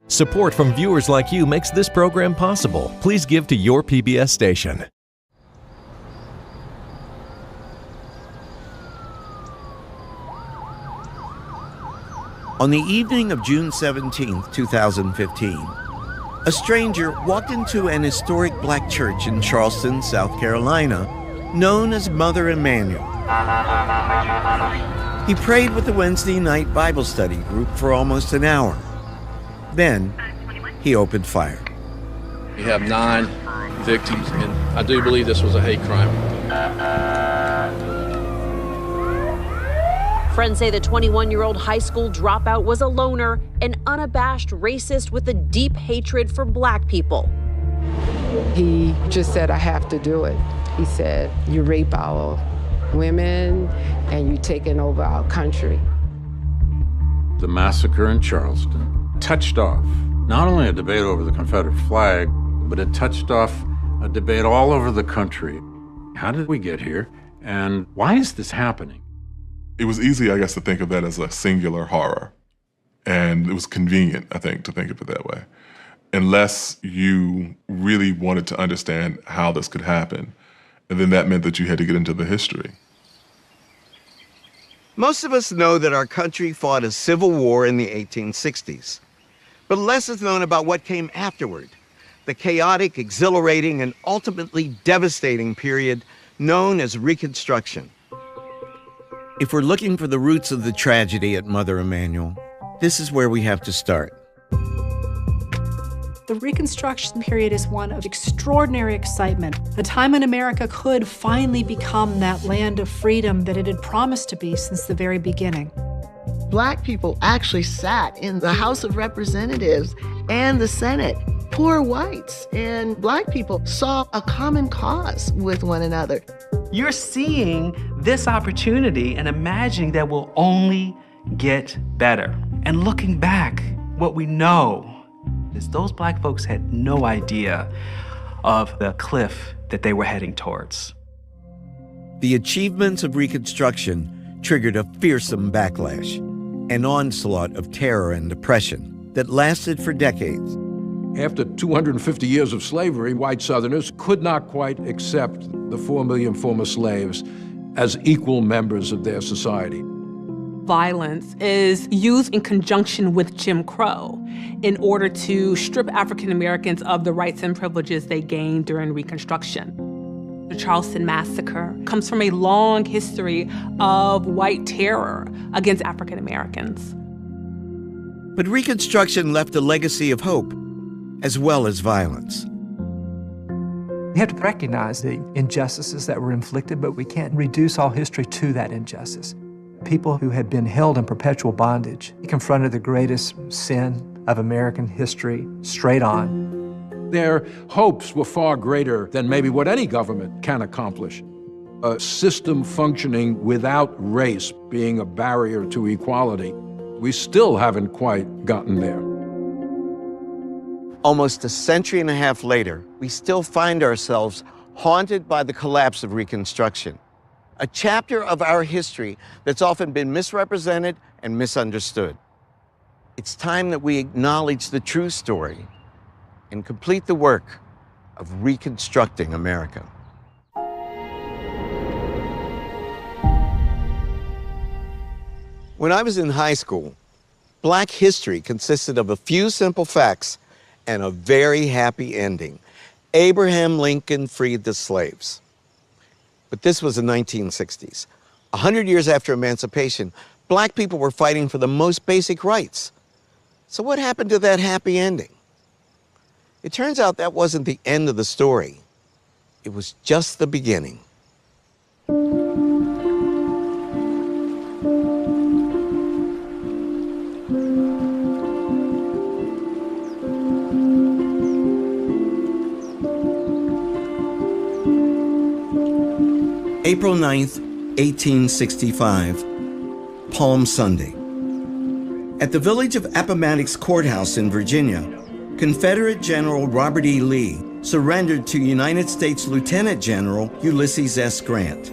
Support from viewers like you makes this program possible. Please give to your PBS station. On the evening of June 17, 2015, a stranger walked into an historic black church in Charleston, South Carolina, known as Mother Emanuel. He prayed with the Wednesday night Bible study group for almost an hour. Then, he opened fire. We have 9 victims, and I do believe this was a hate crime. Friends say the 21-year-old high school dropout was a loner, an unabashed racist with a deep hatred for black people. He just said, I have to do it. He said, you rape our women and you taking over our country. The massacre in Charleston touched off not only a debate over the Confederate flag, but it touched off a debate all over the country. How did we get here? And why is this happening? It was easy, I guess, to think of that as a singular horror. And it was convenient, I think, to think of it that way. Unless you really wanted to understand how this could happen. And then that meant that you had to get into the history. Most of us know that our country fought a civil war in the 1860s. But less is known about what came afterward, the chaotic, exhilarating, and ultimately devastating period known as Reconstruction. If we're looking for the roots of the tragedy at Mother Emanuel, this is where we have to start. The Reconstruction period is one of extraordinary excitement, a time when America could finally become that land of freedom that it had promised to be since the very beginning. Black people actually sat in the House of Representatives and the Senate. Poor whites and black people saw a common cause with one another. You're seeing this opportunity and imagining that will only get better. And looking back, what we know is those black folks had no idea of the cliff that they were heading towards. The achievements of Reconstruction triggered a fearsome backlash, an onslaught of terror and oppression that lasted for decades. After 250 years of slavery, white Southerners could not quite accept the 4 million former slaves as equal members of their society. Violence is used in conjunction with Jim Crow in order to strip African Americans of the rights and privileges they gained during Reconstruction. The Charleston Massacre comes from a long history of white terror against African Americans. But Reconstruction left a legacy of hope, as well as violence. We have to recognize the injustices that were inflicted, but we can't reduce all history to that injustice. People who had been held in perpetual bondage confronted the greatest sin of American history straight on. Their hopes were far greater than maybe what any government can accomplish. A system functioning without race being a barrier to equality, we still haven't quite gotten there. Almost a century and a half later, we still find ourselves haunted by the collapse of Reconstruction, a chapter of our history that's often been misrepresented and misunderstood. It's time that we acknowledge the true story and complete the work of reconstructing America. When I was in high school, Black history consisted of a few simple facts and a very happy ending. Abraham Lincoln freed the slaves. But this was the 1960s. 100 years after emancipation, Black people were fighting for the most basic rights. So what happened to that happy ending? It turns out that wasn't the end of the story. It was just the beginning. April 9th, 1865, Palm Sunday. At the village of Appomattox Courthouse in Virginia, Confederate General Robert E. Lee surrendered to United States Lieutenant General Ulysses S. Grant.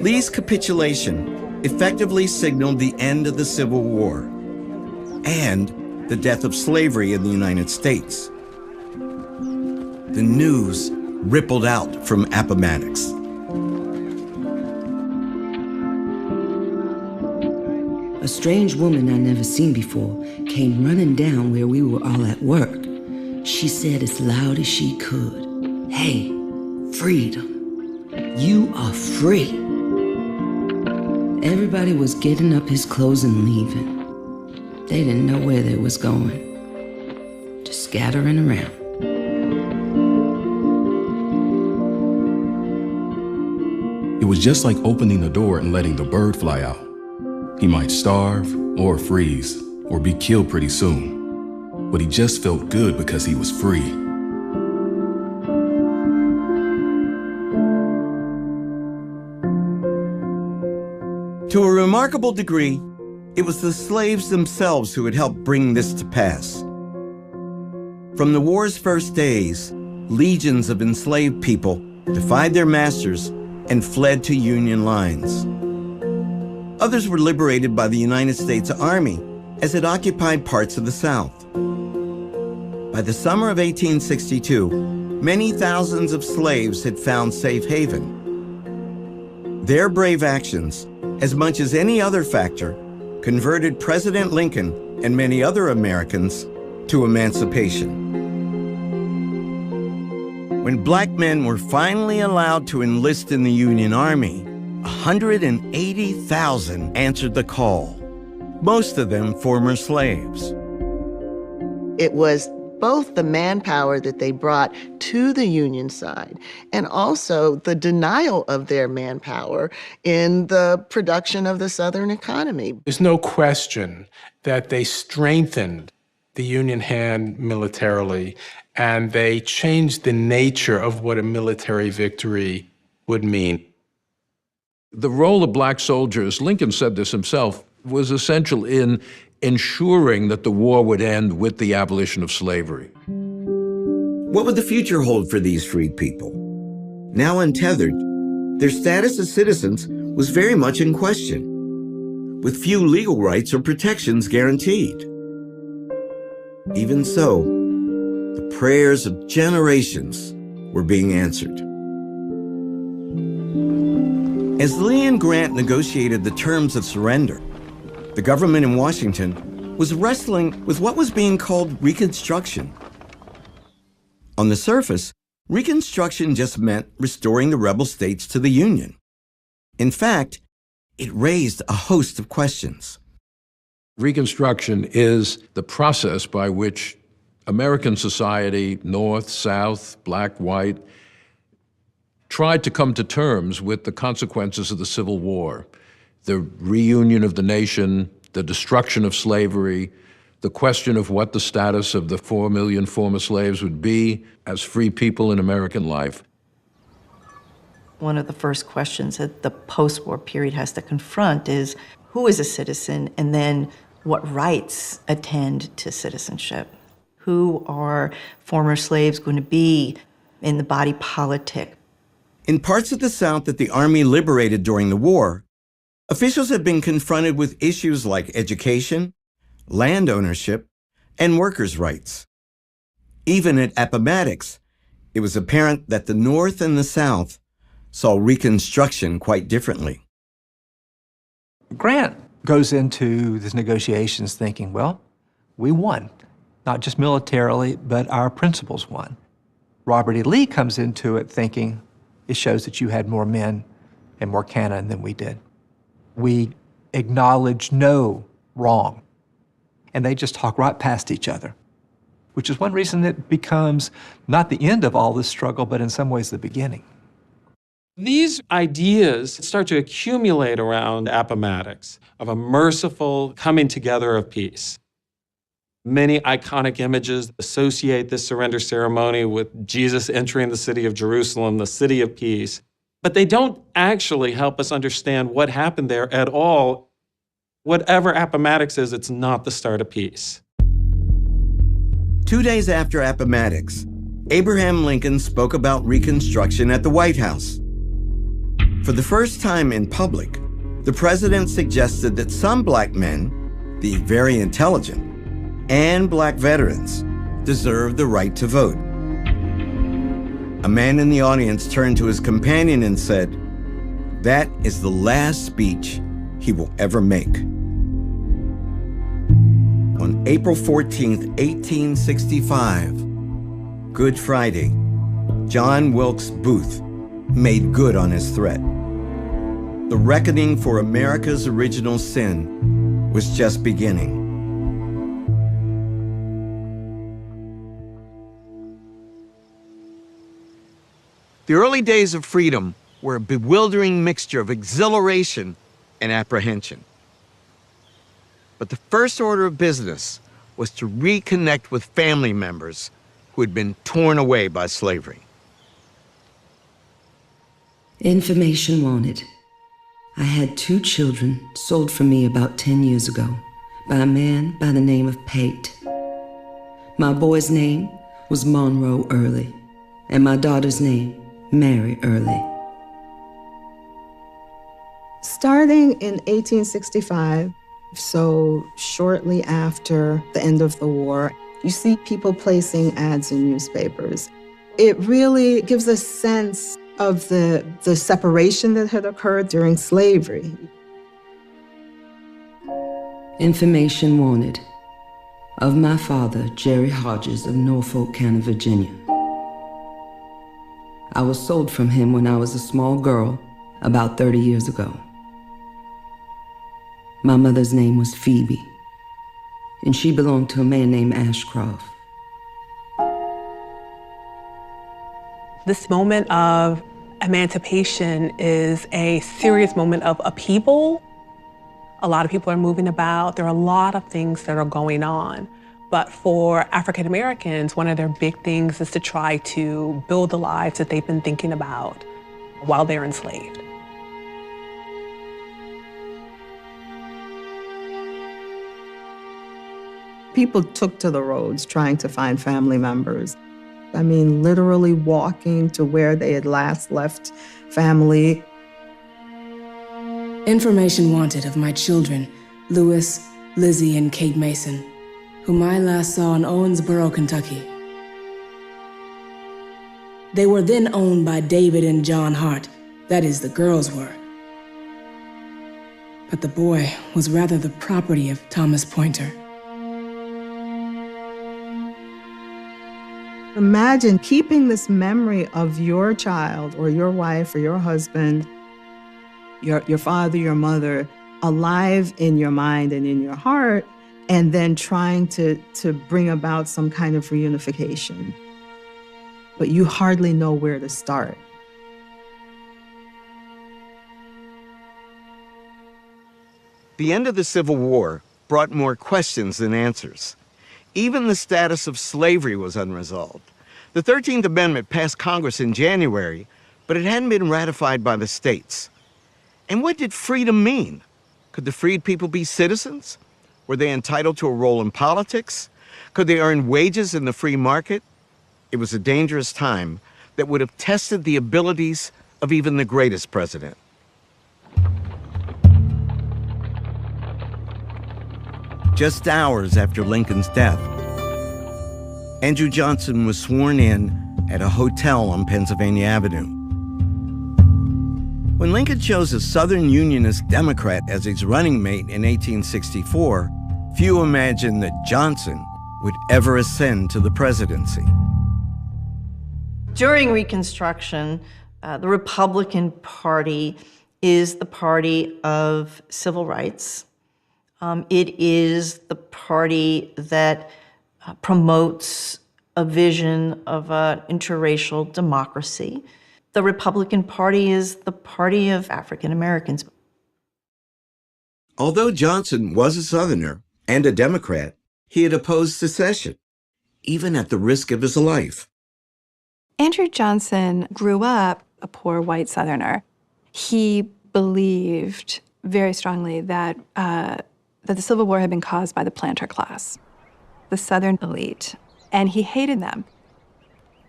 Lee's capitulation effectively signaled the end of the Civil War and the death of slavery in the United States. The news rippled out from Appomattox. A strange woman I never seen before came running down where we were all at work. She said as loud as she could, "Hey, freedom, you are free." Everybody was getting up his clothes and leaving. They didn't know where they was going, just scattering around. It was just like opening the door and letting the bird fly out. He might starve or freeze or be killed pretty soon, but he just felt good because he was free. To a remarkable degree, it was the slaves themselves who had helped bring this to pass. From the war's first days, legions of enslaved people defied their masters and fled to Union lines. Others were liberated by the United States Army as it occupied parts of the South. By the summer of 1862, many thousands of slaves had found safe haven. Their brave actions, as much as any other factor, converted President Lincoln and many other Americans to emancipation. When black men were finally allowed to enlist in the Union Army, 180,000 answered the call, most of them former slaves. It was both the manpower that they brought to the Union side and also the denial of their manpower in the production of the Southern economy. There's no question that they strengthened the Union hand militarily, and they changed the nature of what a military victory would mean. The role of black soldiers, Lincoln said this himself, was essential in ensuring that the war would end with the abolition of slavery. What would the future hold for these freed people? Now untethered, their status as citizens was very much in question, with few legal rights or protections guaranteed. Even so, the prayers of generations were being answered. As Lee and Grant negotiated the terms of surrender, the government in Washington was wrestling with what was being called Reconstruction. On the surface, Reconstruction just meant restoring the rebel states to the Union. In fact, it raised a host of questions. Reconstruction is the process by which American society, North, South, black, white, tried to come to terms with the consequences of the Civil War, the reunion of the nation, the destruction of slavery, the question of what the status of the 4 million former slaves would be as free people in American life. One of the first questions that the post-war period has to confront is, who is a citizen, and then what rights attend to citizenship? Who are former slaves going to be in the body politic? In parts of the South that the Army liberated during the war, officials had been confronted with issues like education, land ownership, and workers' rights. Even at Appomattox, it was apparent that the North and the South saw Reconstruction quite differently. Grant goes into these negotiations thinking, well, we won. Not just militarily, but our principles won. Robert E. Lee comes into it thinking, it shows that you had more men and more cannon than we did. We acknowledge no wrong. And they just talk right past each other, which is one reason it becomes not the end of all this struggle, but in some ways the beginning. These ideas start to accumulate around Appomattox of a merciful coming together of peace. Many iconic images associate this surrender ceremony with Jesus entering the city of Jerusalem, the city of peace. But they don't actually help us understand what happened there at all. Whatever Appomattox is, it's not the start of peace. 2 days after Appomattox, Abraham Lincoln spoke about Reconstruction at the White House. For the first time in public, the president suggested that some black men, the very intelligent, and black veterans deserved the right to vote. A man in the audience turned to his companion and said, "That is the last speech he will ever make." On April 14th, 1865, Good Friday, John Wilkes Booth made good on his threat. The reckoning for America's original sin was just beginning. The early days of freedom were a bewildering mixture of exhilaration and apprehension. But the first order of business was to reconnect with family members who had been torn away by slavery. Information wanted. I had 2 children sold from me about 10 years ago by a man by the name of Pate. My boy's name was Monroe Early, and my daughter's name, Mary Early. Starting in 1865, so shortly after the end of the war, you see people placing ads in newspapers. It really gives a sense of the separation that had occurred during slavery. Information wanted. Of my father, Jerry Hodges of Norfolk County, Virginia. I was sold from him when I was a small girl, about 30 years ago. My mother's name was Phoebe, and she belonged to a man named Ashcroft. This moment of emancipation is a serious moment of upheaval. A lot of people are moving about. There are a lot of things that are going on. But for African Americans, one of their big things is to try to build the lives that they've been thinking about while they're enslaved. People took to the roads trying to find family members. I mean, literally walking to where they had last left family. Information wanted of my children, Louis, Lizzie, and Kate Mason, whom I last saw in Owensboro, Kentucky. They were then owned by David and John Hart, that is, the girls were. But the boy was rather the property of Thomas Pointer. Imagine keeping this memory of your child or your wife or your husband, your father, your mother, alive in your mind and in your heart, and then trying to bring about some kind of reunification. But you hardly know where to start. The end of the Civil War brought more questions than answers. Even the status of slavery was unresolved. The 13th Amendment passed Congress in January, but it hadn't been ratified by the states. And what did freedom mean? Could the freed people be citizens? Were they entitled to a role in politics? Could they earn wages in the free market? It was a dangerous time that would have tested the abilities of even the greatest president. Just hours after Lincoln's death, Andrew Johnson was sworn in at a hotel on Pennsylvania Avenue. When Lincoln chose a Southern Unionist Democrat as his running mate in 1864, few imagined that Johnson would ever ascend to the presidency. During Reconstruction, the Republican Party is the party of civil rights. It is the party that promotes a vision of an interracial democracy. The Republican Party is the party of African Americans. Although Johnson was a Southerner and a Democrat, he had opposed secession, even at the risk of his life. Andrew Johnson grew up a poor white Southerner. He believed very strongly that the Civil War had been caused by the planter class, the Southern elite, and he hated them.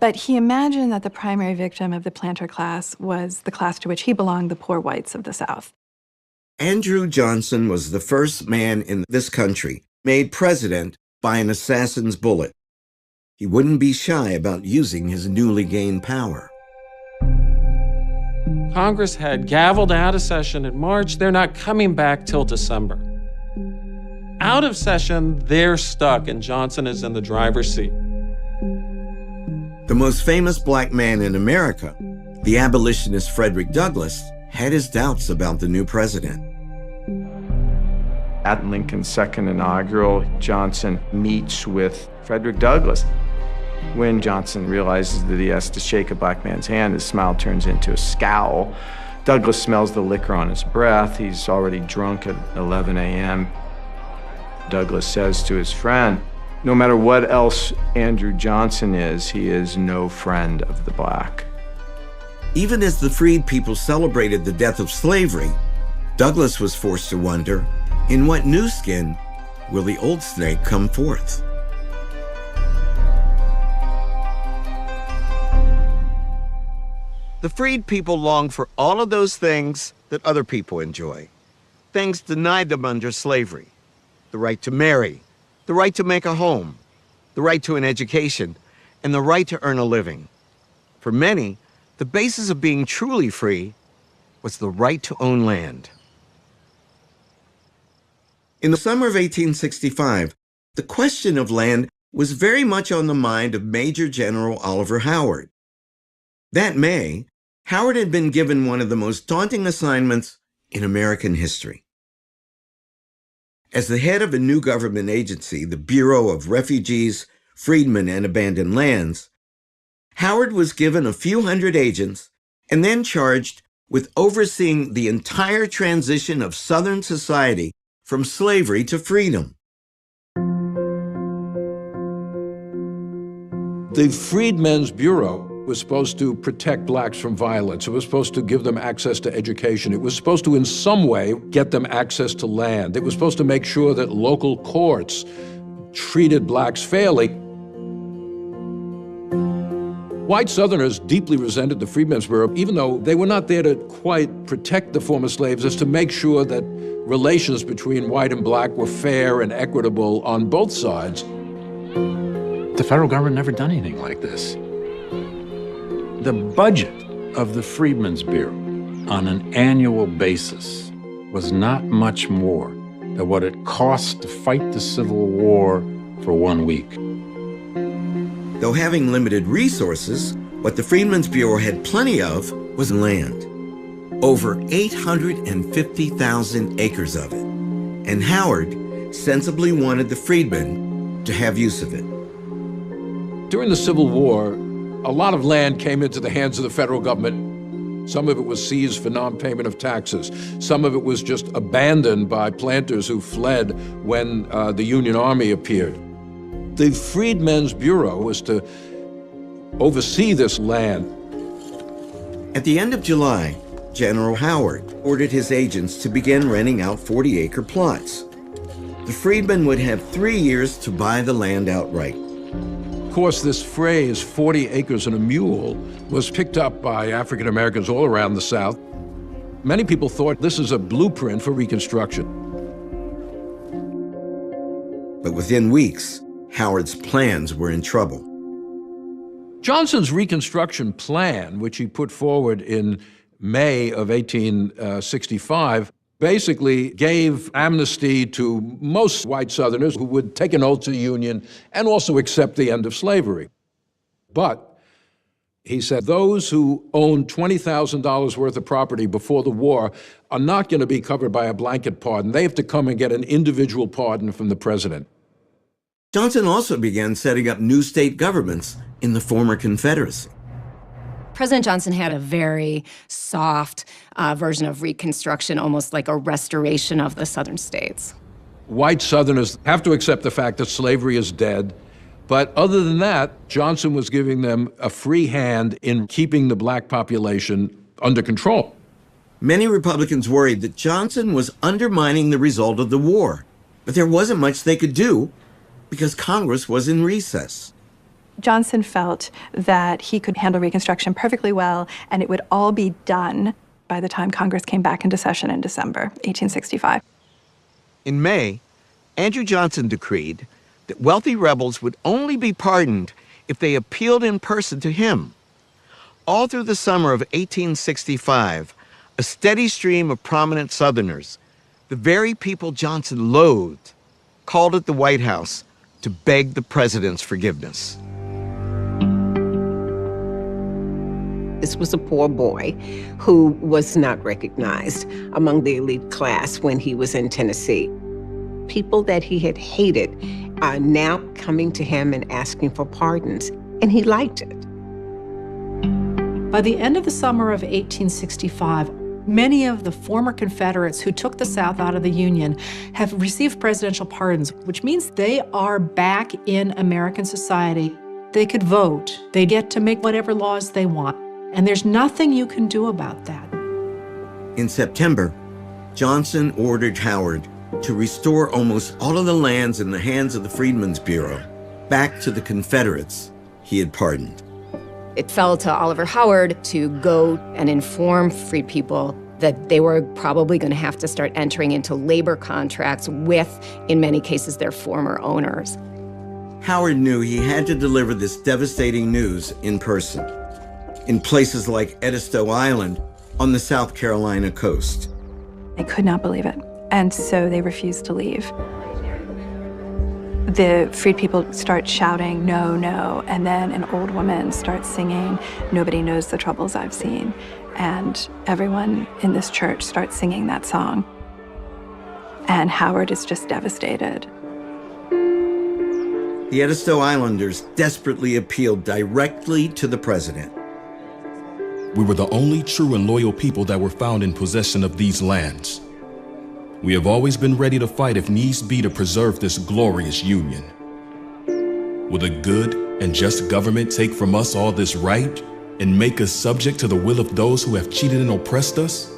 But he imagined that the primary victim of the planter class was the class to which he belonged, the poor whites of the South. Andrew Johnson was the first man in this country made president by an assassin's bullet. He wouldn't be shy about using his newly gained power. Congress had gavelled out of session in March. They're not coming back till December. Out of session, they're stuck, and Johnson is in the driver's seat. The most famous black man in America, the abolitionist Frederick Douglass, had his doubts about the new president. At Lincoln's second inaugural, Johnson meets with Frederick Douglass. When Johnson realizes that he has to shake a black man's hand, his smile turns into a scowl. Douglass smells the liquor on his breath. He's already drunk at 11 a.m. Douglass says to his friend, no matter what else Andrew Johnson is, he is no friend of the black. Even as the freed people celebrated the death of slavery, Douglass was forced to wonder, in what new skin will the old snake come forth? The freed people longed for all of those things that other people enjoy. Things denied them under slavery. The right to marry, the right to make a home, the right to an education, and the right to earn a living. For many, the basis of being truly free was the right to own land. In the summer of 1865, the question of land was very much on the mind of Major General Oliver Howard. That May, Howard had been given one of the most daunting assignments in American history. As the head of a new government agency, the Bureau of Refugees, Freedmen, and Abandoned Lands, Howard was given a few hundred agents and then charged with overseeing the entire transition of Southern society from slavery to freedom. The Freedmen's Bureau was supposed to protect blacks from violence. It was supposed to give them access to education. It was supposed to, in some way, get them access to land. It was supposed to make sure that local courts treated blacks fairly. White Southerners deeply resented the Freedmen's Bureau, even though they were not there to quite protect the former slaves, as to make sure that relations between white and black were fair and equitable on both sides. The federal government never done anything like this. The budget of the Freedmen's Bureau on an annual basis was not much more than what it cost to fight the Civil War for 1 week. Though having limited resources, what the Freedmen's Bureau had plenty of was land. Over 850,000 acres of it. And Howard sensibly wanted the freedmen to have use of it. During the Civil War, a lot of land came into the hands of the federal government. Some of it was seized for non-payment of taxes. Some of it was just abandoned by planters who fled when the Union Army appeared. The Freedmen's Bureau was to oversee this land. At the end of July, General Howard ordered his agents to begin renting out 40-acre plots. The freedmen would have 3 years to buy the land outright. Of course, this phrase, 40 acres and a mule, was picked up by African Americans all around the South. Many people thought this is a blueprint for Reconstruction. But within weeks, Howard's plans were in trouble. Johnson's Reconstruction plan, which he put forward in May of 1865, basically gave amnesty to most white Southerners who would take an oath to the Union and also accept the end of slavery. But he said those who own $20,000 worth of property before the war are not going to be covered by a blanket pardon. They have to come and get an individual pardon from the president. Johnson also began setting up new state governments in the former Confederacy. President Johnson had a very soft version of Reconstruction, almost like a restoration of the Southern states. White Southerners have to accept the fact that slavery is dead. But other than that, Johnson was giving them a free hand in keeping the black population under control. Many Republicans worried that Johnson was undermining the result of the war, but there wasn't much they could do because Congress was in recess. Johnson felt that he could handle Reconstruction perfectly well, and it would all be done by the time Congress came back into session in December 1865. In May, Andrew Johnson decreed that wealthy rebels would only be pardoned if they appealed in person to him. All through the summer of 1865, a steady stream of prominent Southerners, the very people Johnson loathed, called at the White House to beg the president's forgiveness. This was a poor boy who was not recognized among the elite class when he was in Tennessee. People that he had hated are now coming to him and asking for pardons, and he liked it. By the end of the summer of 1865, many of the former Confederates who took the South out of the Union have received presidential pardons, which means they are back in American society. They could vote. They get to make whatever laws they want. And there's nothing you can do about that. In September, Johnson ordered Howard to restore almost all of the lands in the hands of the Freedmen's Bureau back to the Confederates he had pardoned. It fell to Oliver Howard to go and inform free people that they were probably going to have to start entering into labor contracts with, in many cases, their former owners. Howard knew he had to deliver this devastating news in person, in places like Edisto Island on the South Carolina coast. They could not believe it, and so they refused to leave. The freed people start shouting, "No, no," and then an old woman starts singing, "Nobody knows the troubles I've seen." And everyone in this church starts singing that song. And Howard is just devastated. The Edisto Islanders desperately appealed directly to the president. We were the only true and loyal people that were found in possession of these lands. We have always been ready to fight if needs be to preserve this glorious union. Will a good and just government take from us all this right and make us subject to the will of those who have cheated and oppressed us?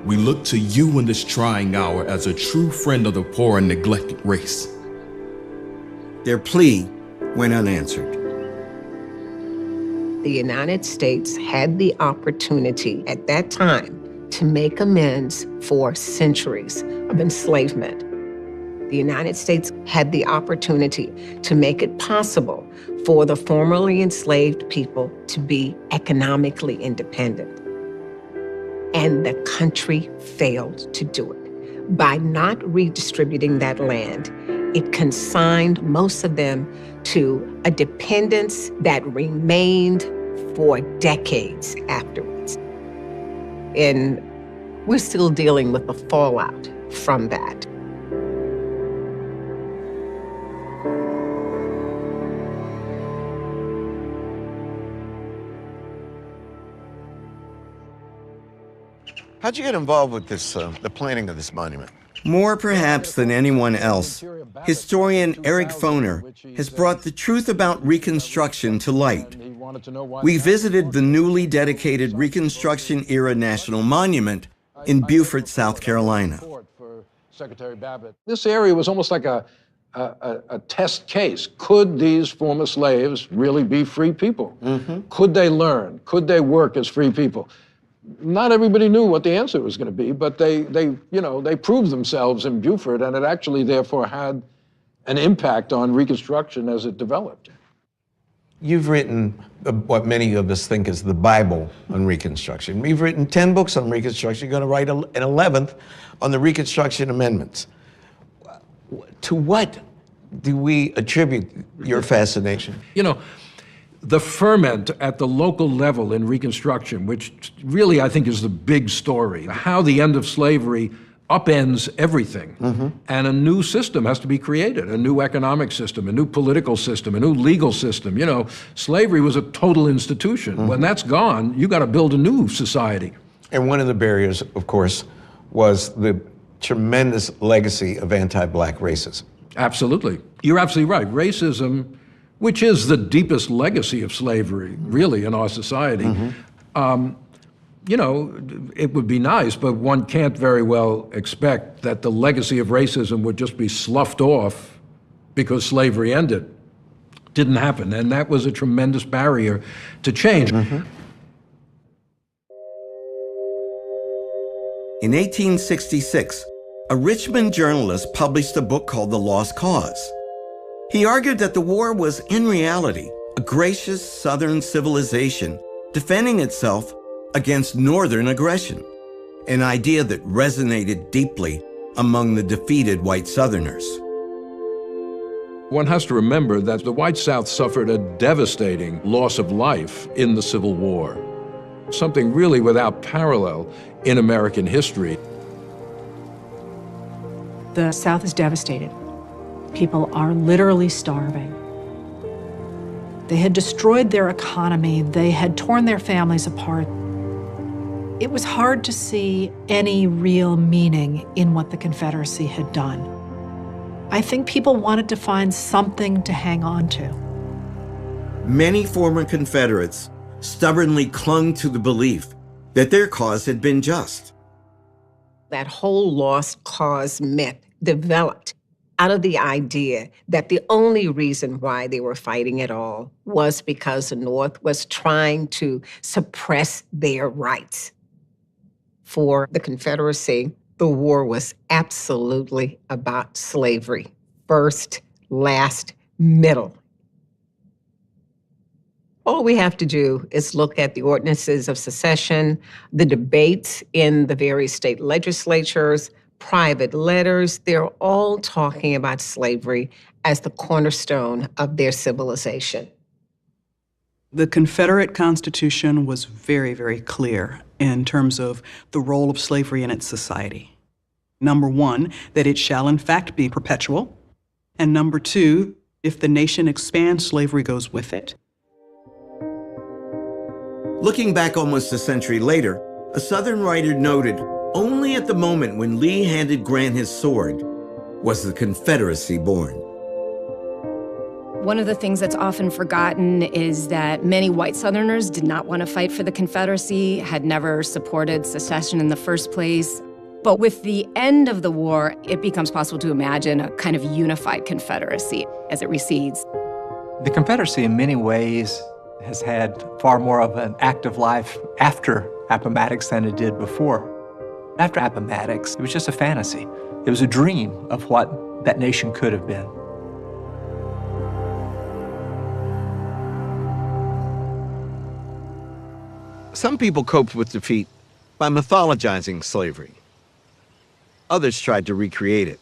We look to you in this trying hour as a true friend of the poor and neglected race. Their plea went unanswered. The United States had the opportunity at that time to make amends for centuries of enslavement. The United States had the opportunity to make it possible for the formerly enslaved people to be economically independent. And the country failed to do it. By not redistributing that land, it consigned most of them to a dependence that remained for decades afterwards. And we're still dealing with the fallout from that. How'd you get involved with this, the planning of this monument? More perhaps than anyone else, historian Eric Foner has brought the truth about Reconstruction to light. We visited the newly dedicated Reconstruction-era National Monument in Beaufort, South Carolina. This area was almost like a test case. Could these former slaves really be free people? Could they learn? Could they work as free people? Not everybody knew what the answer was going to be, but they proved themselves in Beaufort, and it actually therefore had an impact on Reconstruction as it developed. You've written what many of us think is the Bible on Reconstruction. You've written 10 books on Reconstruction. You're going to write an 11th on the Reconstruction amendments. To what do we attribute your fascination? You know, the ferment at the local level in Reconstruction, which really I think is the big story, how the end of slavery upends everything. And a new system has to be created, a new economic system, a new political system, a new legal system. You know, slavery was a total institution. When that's gone, you got to build a new society. And one of the barriers, of course, was the tremendous legacy of anti-Black racism. Absolutely. You're absolutely right. Racism, which is the deepest legacy of slavery, really, in our society. You know, it would be nice, but one can't very well expect that the legacy of racism would just be sloughed off because slavery ended. Didn't happen, and that was a tremendous barrier to change. In 1866, a Richmond journalist published a book called The Lost Cause. He argued that the war was, in reality, a gracious Southern civilization defending itself against Northern aggression, an idea that resonated deeply among the defeated white Southerners. One has to remember that the white South suffered a devastating loss of life in the Civil War, something really without parallel in American history. The South is devastated. People are literally starving. They had destroyed their economy. They had torn their families apart. It was hard to see any real meaning in what the Confederacy had done. I think people wanted to find something to hang on to. Many former Confederates stubbornly clung to the belief that their cause had been just. That whole lost cause myth developed out of the idea that the only reason why they were fighting at all was because the North was trying to suppress their rights. For the Confederacy, the war was absolutely about slavery. First, last, middle. All we have to do is look at the ordinances of secession, the debates in the various state legislatures, private letters. They're all talking about slavery as the cornerstone of their civilization. The Confederate Constitution was very, very clear in terms of the role of slavery in its society. Number one, that it shall in fact be perpetual. And number two, if the nation expands, slavery goes with it. Looking back almost a century later, a Southern writer noted, only at the moment when Lee handed Grant his sword was the Confederacy born. One of the things that's often forgotten is that many white Southerners did not want to fight for the Confederacy, had never supported secession in the first place. But with the end of the war, it becomes possible to imagine a kind of unified Confederacy as it recedes. The Confederacy, in many ways, has had far more of an active life after Appomattox than it did before. After Appomattox, it was just a fantasy. It was a dream of what that nation could have been. Some people coped with defeat by mythologizing slavery. Others tried to recreate it.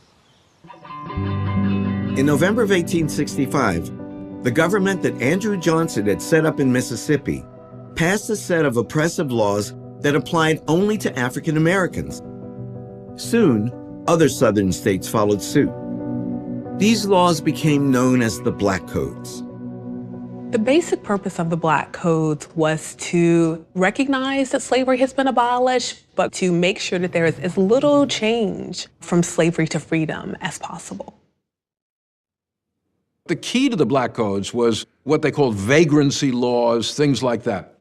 In November of 1865, the government that Andrew Johnson had set up in Mississippi passed a set of oppressive laws that applied only to African Americans. Soon, other Southern states followed suit. These laws became known as the Black Codes. The basic purpose of the Black Codes was to recognize that slavery has been abolished, but to make sure that there is as little change from slavery to freedom as possible. The key to the Black Codes was what they called vagrancy laws, things like that.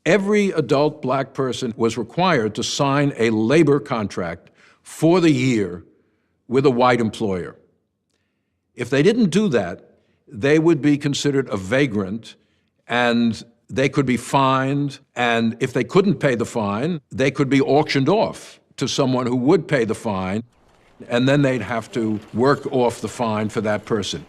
Every adult black person was required to sign a labor contract for the year with a white employer. If they didn't do that, they would be considered a vagrant, and they could be fined, and if they couldn't pay the fine, they could be auctioned off to someone who would pay the fine, and then they'd have to work off the fine for that person.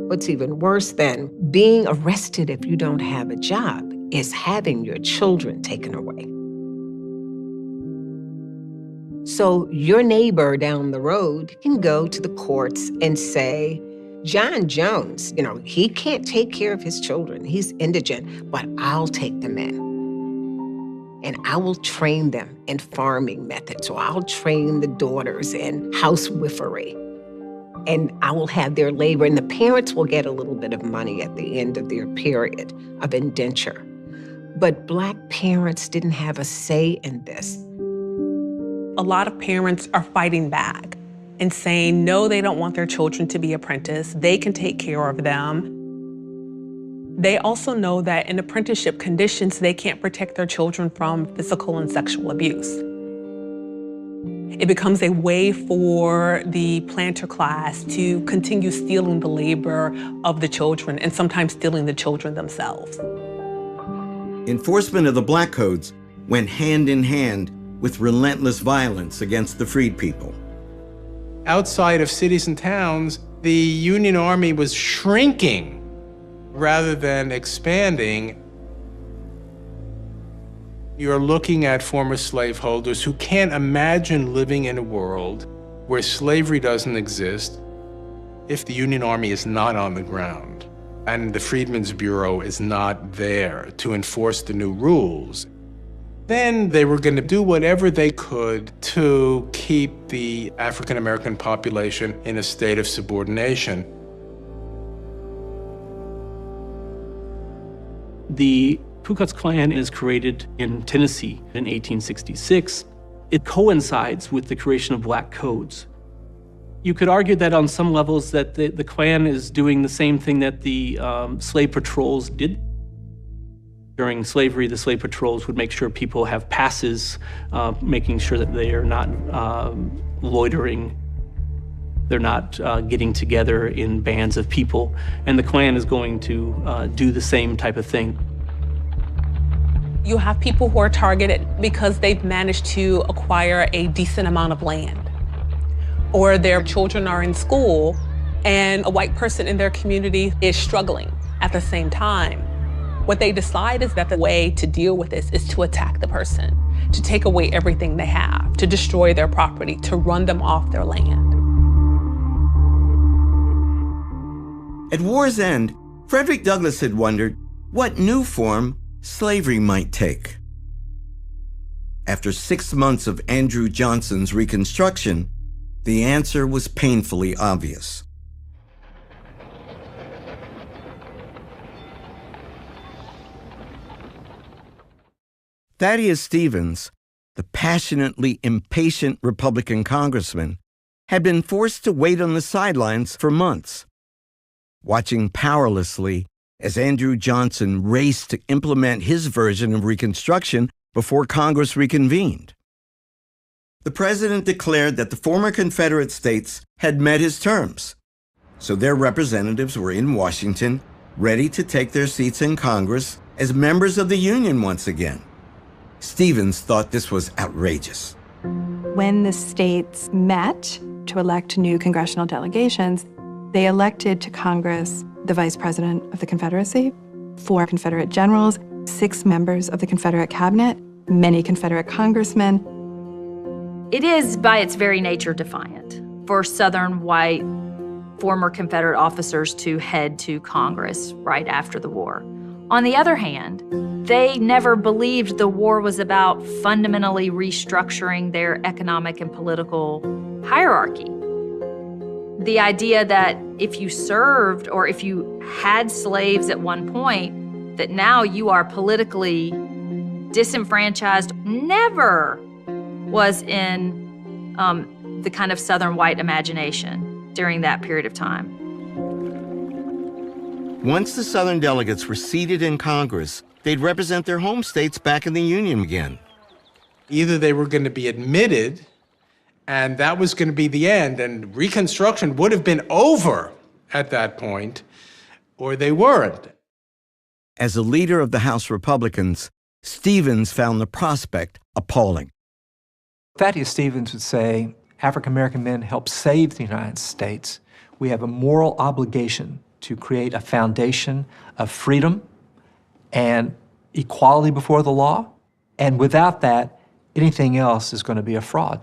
What's even worse than being arrested if you don't have a job is having your children taken away. So your neighbor down the road can go to the courts and say, John Jones, he can't take care of his children. He's indigent, but I'll take them in. And I will train them in farming methods, or I'll train the daughters in housewifery. And I will have their labor, and the parents will get a little bit of money at the end of their period of indenture. But Black parents didn't have a say in this. A lot of parents are fighting back and saying, no, they don't want their children to be apprenticed. They can take care of them. They also know that in apprenticeship conditions, they can't protect their children from physical and sexual abuse. It becomes a way for the planter class to continue stealing the labor of the children, and sometimes stealing the children themselves. Enforcement of the Black Codes went hand in hand with relentless violence against the freed people. Outside of cities and towns, the Union Army was shrinking rather than expanding. You're looking at former slaveholders who can't imagine living in a world where slavery doesn't exist if the Union Army is not on the ground and the Freedmen's Bureau is not there to enforce the new rules. Then they were going to do whatever they could to keep the African American population in a state of subordination. The Ku Klux Klan is created in Tennessee in 1866. It coincides with the creation of black codes. You could argue that on some levels that the Klan is doing the same thing that the slave patrols did. During slavery, the slave patrols would make sure people have passes, making sure that they are not loitering. They're not getting together in bands of people. And the Klan is going to do the same type of thing. You have people who are targeted because they've managed to acquire a decent amount of land, or their children are in school and a white person in their community is struggling at the same time. What they decide is that the way to deal with this is to attack the person, to take away everything they have, to destroy their property, to run them off their land. At war's end, Frederick Douglass had wondered what new form slavery might take. After 6 months of Andrew Johnson's Reconstruction, the answer was painfully obvious. Thaddeus Stevens, the passionately impatient Republican congressman, had been forced to wait on the sidelines for months, watching powerlessly as Andrew Johnson raced to implement his version of Reconstruction before Congress reconvened. The president declared that the former Confederate states had met his terms, so their representatives were in Washington, ready to take their seats in Congress as members of the Union once again. Stevens thought this was outrageous. When the states met to elect new congressional delegations, they elected to Congress the Vice President of the Confederacy, 4 Confederate generals, 6 members of the Confederate cabinet, many Confederate congressmen. It is, by its very nature, defiant for Southern white former Confederate officers to head to Congress right after the war. On the other hand, they never believed the war was about fundamentally restructuring their economic and political hierarchy. The idea that if you served or if you had slaves at one point, that now you are politically disenfranchised never was in the kind of Southern white imagination during that period of time. Once the Southern delegates were seated in Congress, they'd represent their home states back in the Union again. Either they were going to be admitted, and that was going to be the end, and Reconstruction would have been over at that point, or they weren't. As a leader of the House Republicans, Stevens found the prospect appalling. Thaddeus Stevens would say, African American men helped save the United States. We have a moral obligation to create a foundation of freedom and equality before the law. And without that, anything else is going to be a fraud.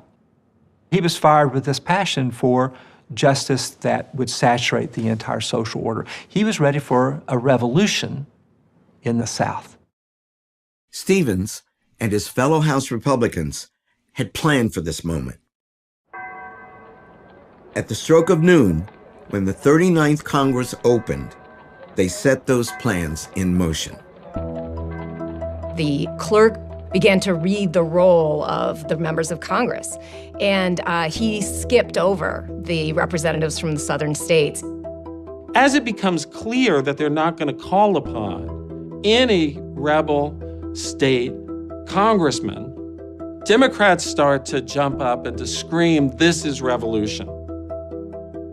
He was fired with this passion for justice that would saturate the entire social order. He was ready for a revolution in the South. Stevens and his fellow House Republicans had planned for this moment. At the stroke of noon, when the 39th Congress opened, they set those plans in motion. The clerk began to read the roll of the members of Congress, and he skipped over the representatives from the southern states. As it becomes clear that they're not going to call upon any rebel state congressman, Democrats start to jump up and to scream, "This is revolution."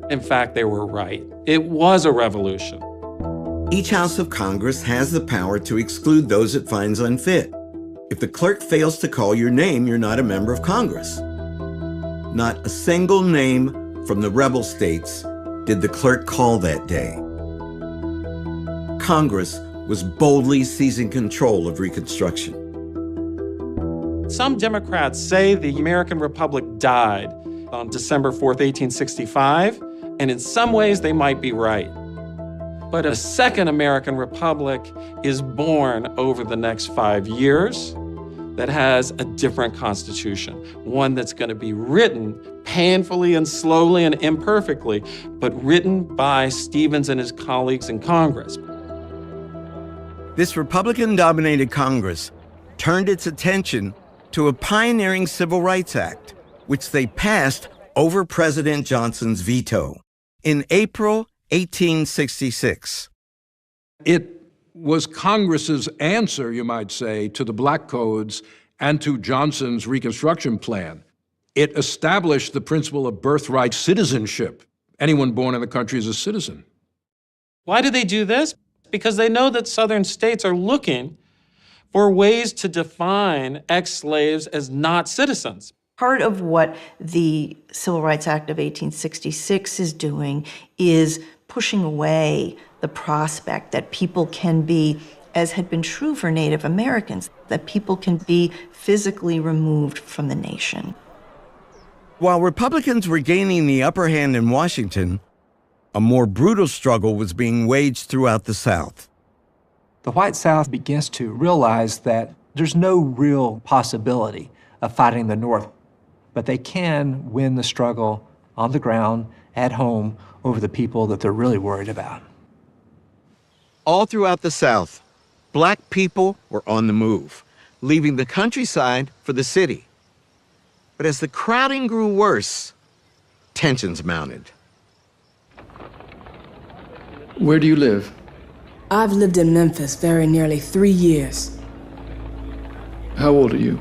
In fact, they were right. It was a revolution. Each House of Congress has the power to exclude those it finds unfit. If the clerk fails to call your name, you're not a member of Congress. Not a single name from the rebel states did the clerk call that day. Congress was boldly seizing control of Reconstruction. Some Democrats say the American Republic died on December 4th, 1865, and in some ways they might be right. But a second American Republic is born over the next 5 years that has a different constitution, one that's going to be written painfully and slowly and imperfectly, but written by Stevens and his colleagues in Congress. This Republican-dominated Congress turned its attention to a pioneering Civil Rights Act, which they passed over President Johnson's veto in April 1866. It was Congress's answer, you might say, to the Black Codes and to Johnson's Reconstruction Plan. It established the principle of birthright citizenship. Anyone born in the country is a citizen. Why do they do this? Because they know that Southern states are looking for ways to define ex-slaves as not citizens. Part of what the Civil Rights Act of 1866 is doing is pushing away the prospect that people can be, as had been true for Native Americans, that people can be physically removed from the nation. While Republicans were gaining the upper hand in Washington, a more brutal struggle was being waged throughout the South. The white South begins to realize that there's no real possibility of fighting the North, but they can win the struggle on the ground, at home, over the people that they're really worried about. All throughout the South, Black people were on the move, leaving the countryside for the city. But as the crowding grew worse, tensions mounted. Where do you live? I've lived in Memphis very nearly 3 years. How old are you?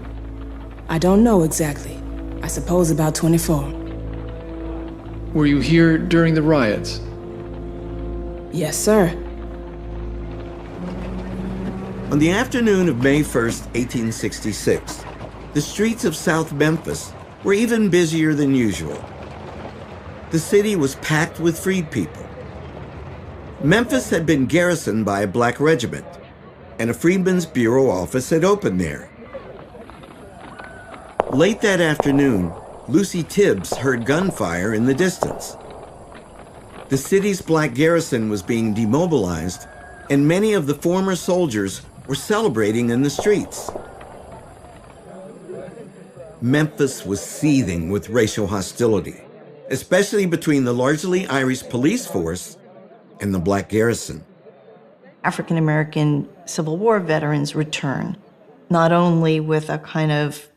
I don't know exactly. I suppose about 24. Were you here during the riots? Yes, sir. On the afternoon of May 1st, 1866, the streets of South Memphis were even busier than usual. The city was packed with freed people. Memphis had been garrisoned by a Black regiment, and a Freedmen's Bureau office had opened there. Late that afternoon, Lucy Tibbs heard gunfire in the distance. The city's Black garrison was being demobilized, and many of the former soldiers were celebrating in the streets. Memphis was seething with racial hostility, especially between the largely Irish police force and the Black garrison. African American Civil War veterans return, not only with a kind of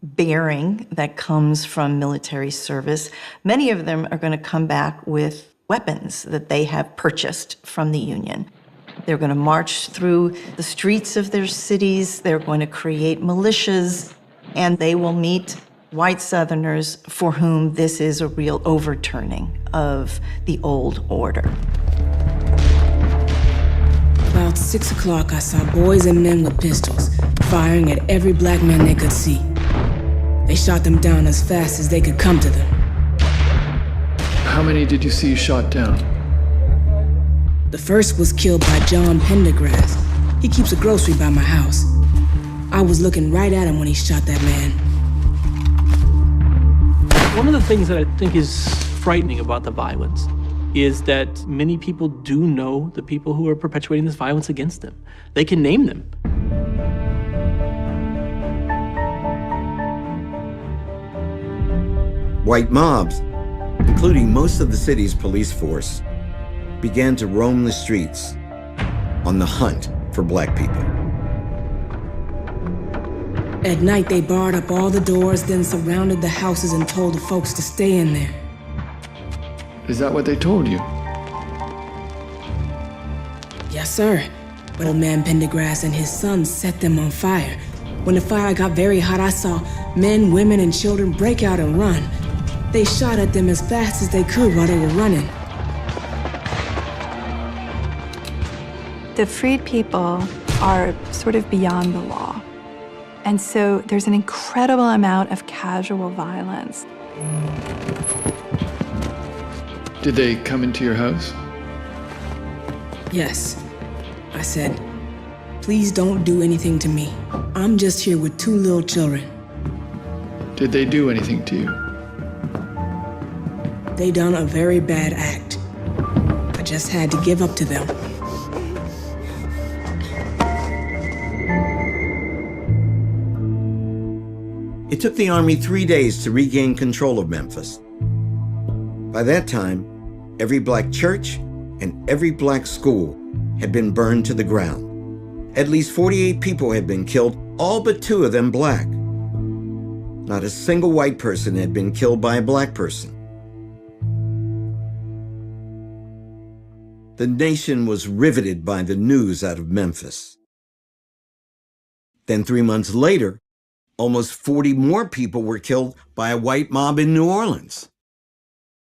bearing that comes from military service, many of them are going to come back with weapons that they have purchased from the Union. They're going to march through the streets of their cities, they're going to create militias, and they will meet white Southerners for whom this is a real overturning of the old order. About 6 o'clock, I saw boys and men with pistols, firing at every Black man they could see. They shot them down as fast as they could come to them. How many did you see shot down? The first was killed by John Pendergrass. He keeps a grocery by my house. I was looking right at him when he shot that man. One of the things that I think is frightening about the violence is that many people do know the people who are perpetuating this violence against them. They can name them. White mobs, including most of the city's police force, began to roam the streets on the hunt for Black people. At night, they barred up all the doors, then surrounded the houses and told the folks to stay in there. Is that what they told you? Yes, sir. But old man Pendergrass and his sons set them on fire. When the fire got very hot, I saw men, women, and children break out and run. They shot at them as fast as they could while they were running. The freed people are sort of beyond the law. And so there's an incredible amount of casual violence. Did they come into your house? Yes. I said, please don't do anything to me. I'm just here with 2 little children. Did they do anything to you? They done a very bad act. I just had to give up to them. It took the Army 3 days to regain control of Memphis. By that time, every black church and every black school had been burned to the ground. At least 48 people had been killed, all but 2 of them black. Not a single white person had been killed by a black person. The nation was riveted by the news out of Memphis. Then 3 months later, almost 40 more people were killed by a white mob in New Orleans.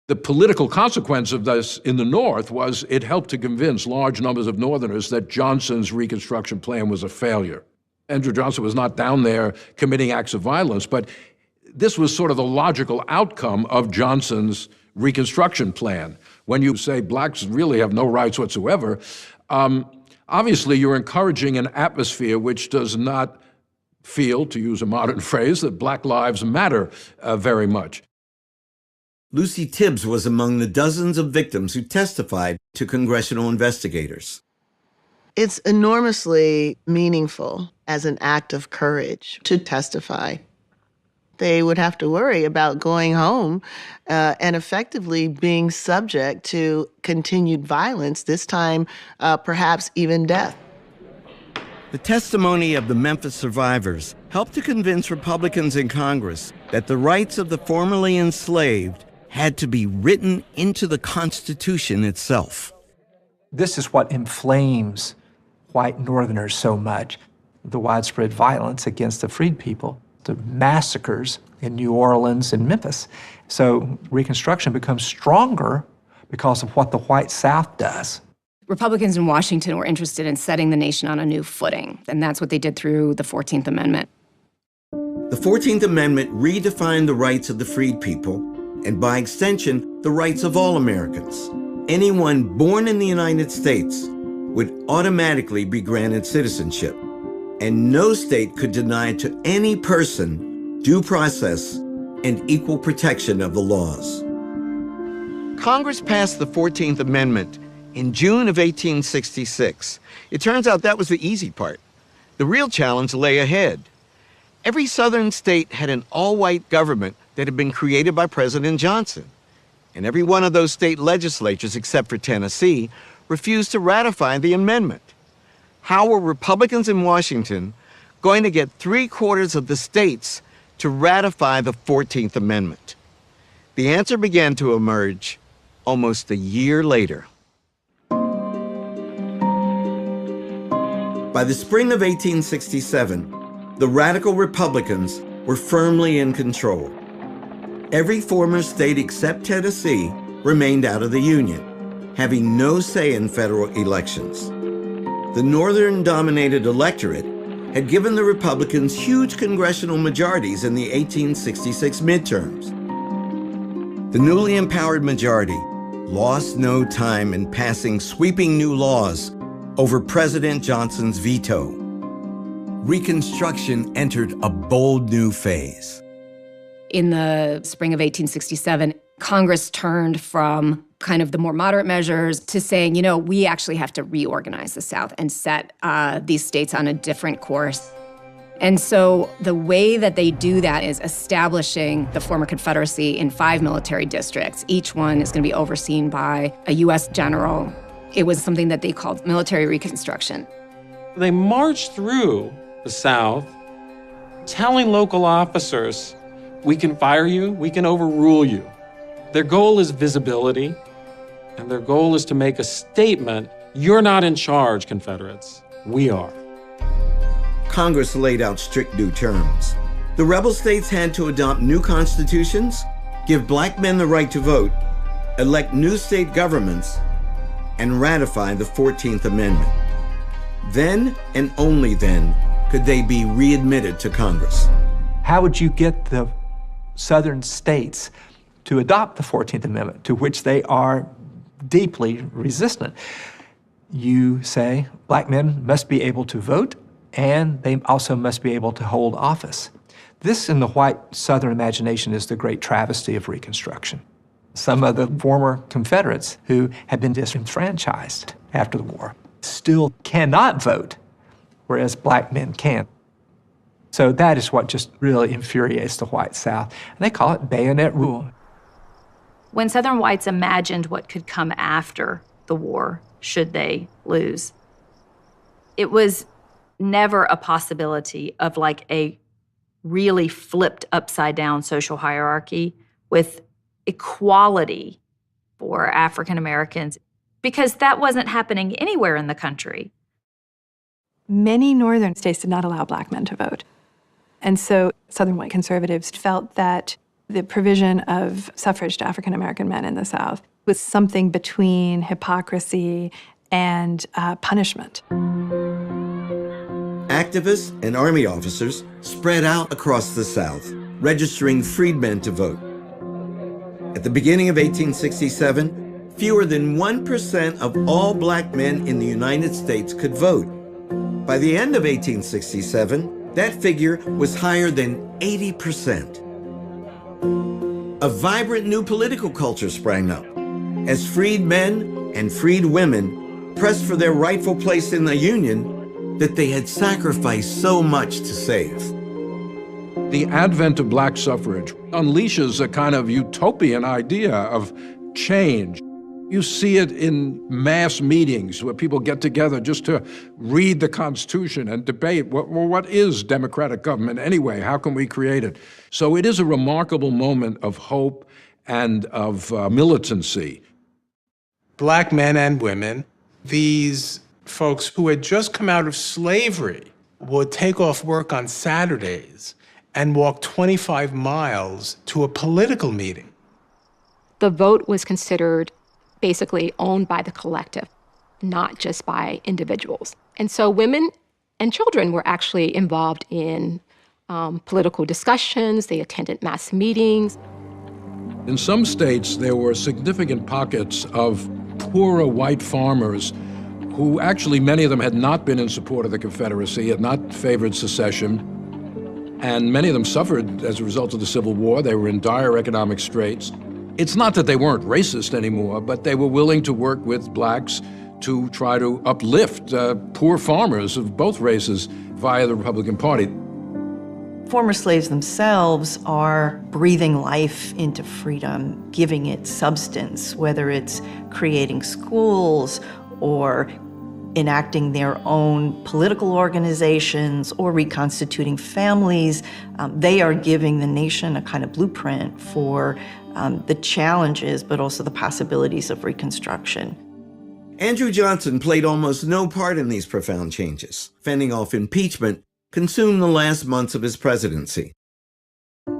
The political consequence of this in the North was it helped to convince large numbers of Northerners that Johnson's Reconstruction plan was a failure. Andrew Johnson was not down there committing acts of violence, but this was sort of the logical outcome of Johnson's Reconstruction plan. When you say blacks really have no rights whatsoever, obviously you're encouraging an atmosphere which does not feel, to use a modern phrase, that Black lives matter very much. Lucy Tibbs was among the dozens of victims who testified to congressional investigators. It's enormously meaningful as an act of courage to testify. They would have to worry about going home and effectively being subject to continued violence, this time perhaps even death. The testimony of the Memphis survivors helped to convince Republicans in Congress that the rights of the formerly enslaved had to be written into the Constitution itself. This is what inflames white Northerners so much, the widespread violence against the freed people, the massacres in New Orleans and Memphis. So Reconstruction becomes stronger because of what the white South does. Republicans in Washington were interested in setting the nation on a new footing, and that's what they did through the 14th Amendment. The 14th Amendment redefined the rights of the freed people, and by extension, the rights of all Americans. Anyone born in the United States would automatically be granted citizenship, and no state could deny to any person due process and equal protection of the laws. Congress passed the 14th Amendment in June of 1866. It turns out that was the easy part. The real challenge lay ahead. Every southern state had an all-white government that had been created by President Johnson. And every one of those state legislatures, except for Tennessee, refused to ratify the amendment. How were Republicans in Washington going to get 3/4 of the states to ratify the 14th Amendment? The answer began to emerge almost a year later. By the spring of 1867, the radical Republicans were firmly in control. Every former state except Tennessee remained out of the Union, having no say in federal elections. The Northern-dominated electorate had given the Republicans huge congressional majorities in the 1866 midterms. The newly empowered majority lost no time in passing sweeping new laws over President Johnson's veto. Reconstruction entered a bold new phase. In the spring of 1867, Congress turned from kind of the more moderate measures to saying, we actually have to reorganize the South and set these states on a different course. And so the way that they do that is establishing the former Confederacy in 5 military districts. Each one is going to be overseen by a U.S. general. It was something that they called military reconstruction. They marched through the South telling local officers, we can fire you, we can overrule you. Their goal is visibility, and their goal is to make a statement, you're not in charge, Confederates, we are. Congress laid out strict new terms. The rebel states had to adopt new constitutions, give black men the right to vote, elect new state governments, and ratify the 14th Amendment. Then, and only then, could could they be readmitted to Congress. How would you get the southern states to adopt the 14th Amendment, to which they are deeply resistant? You say black men must be able to vote, and they also must be able to hold office. This, in the white Southern imagination, is the great travesty of Reconstruction. Some of the former Confederates who had been disenfranchised after the war still cannot vote, whereas black men can. So that is what just really infuriates the white South. And they call it bayonet rule. When Southern whites imagined what could come after the war, should they lose, it was never a possibility of like a really flipped upside down social hierarchy with equality for African Americans, because that wasn't happening anywhere in the country. Many northern states did not allow black men to vote. And so Southern white conservatives felt that the provision of suffrage to African American men in the South was something between hypocrisy and punishment. Activists and Army officers spread out across the South, registering freedmen to vote. At the beginning of 1867, fewer than 1% of all black men in the United States could vote. By the end of 1867, that figure was higher than 80%. A vibrant new political culture sprang up as freed men and freed women pressed for their rightful place in the Union that they had sacrificed so much to save. The advent of black suffrage unleashes a kind of utopian idea of change. You see it in mass meetings where people get together just to read the Constitution and debate, what is democratic government anyway? How can we create it? So it is a remarkable moment of hope and of militancy. Black men and women, these folks who had just come out of slavery, would take off work on Saturdays and walk 25 miles to a political meeting. The vote was considered basically owned by the collective, not just by individuals. And so women and children were actually involved in political discussions. They attended mass meetings. In some states, there were significant pockets of poorer white farmers who actually, many of them had not been in support of the Confederacy, had not favored secession, and many of them suffered as a result of the Civil War. They were in dire economic straits. It's not that they weren't racist anymore, but they were willing to work with blacks to try to uplift poor farmers of both races via the Republican Party. Former slaves themselves are breathing life into freedom, giving it substance, whether it's creating schools or enacting their own political organizations or reconstituting families. They are giving the nation a kind of blueprint for the challenges, but also the possibilities of Reconstruction. Andrew Johnson played almost no part in these profound changes. Fending off impeachment consumed the last months of his presidency.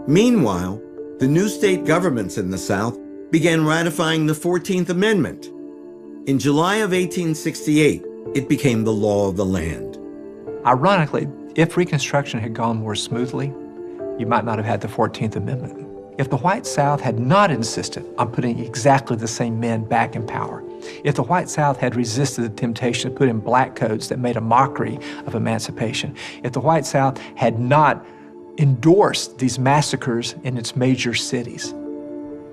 Meanwhile, the new state governments in the South began ratifying the 14th Amendment. In July of 1868, it became the law of the land. Ironically, if Reconstruction had gone more smoothly, you might not have had the 14th Amendment. If the white South had not insisted on putting exactly the same men back in power, if the white South had resisted the temptation to put in black codes that made a mockery of emancipation, if the white South had not endorsed these massacres in its major cities,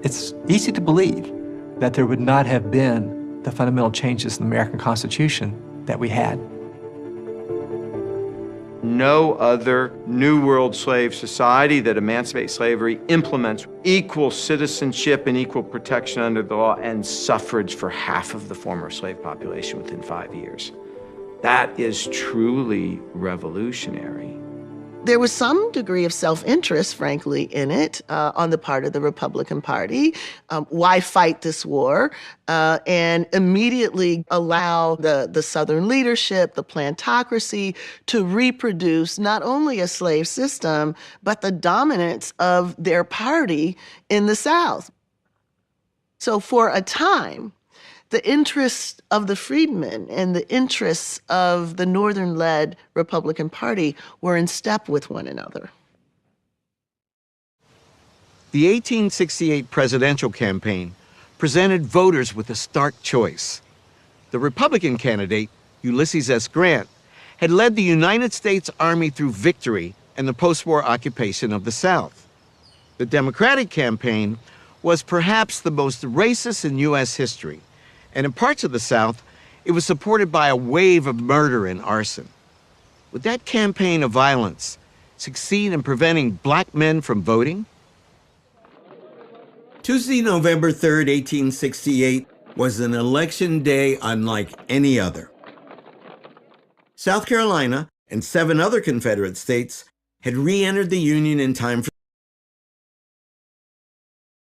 it's easy to believe that there would not have been the fundamental changes in the American Constitution that we had. No other New World slave society that emancipates slavery implements equal citizenship and equal protection under the law and suffrage for half of the former slave population within 5 years. That is truly revolutionary. There was some degree of self-interest, frankly, in it on the part of the Republican Party. Why fight this war? And immediately allow the Southern leadership, the plantocracy, to reproduce not only a slave system, but the dominance of their party in the South. So for a time, The interests of the freedmen and the interests of the Northern-led Republican Party were in step with one another. The 1868 presidential campaign presented voters with a stark choice. The Republican candidate, Ulysses S. Grant, had led the United States Army through victory and the post-war occupation of the South. The Democratic campaign was perhaps the most racist in U.S. history, and in parts of the South, it was supported by a wave of murder and arson. Would that campaign of violence succeed in preventing black men from voting? Tuesday, November 3rd, 1868, was an election day unlike any other. South Carolina and 7 other Confederate states had re-entered the Union in time for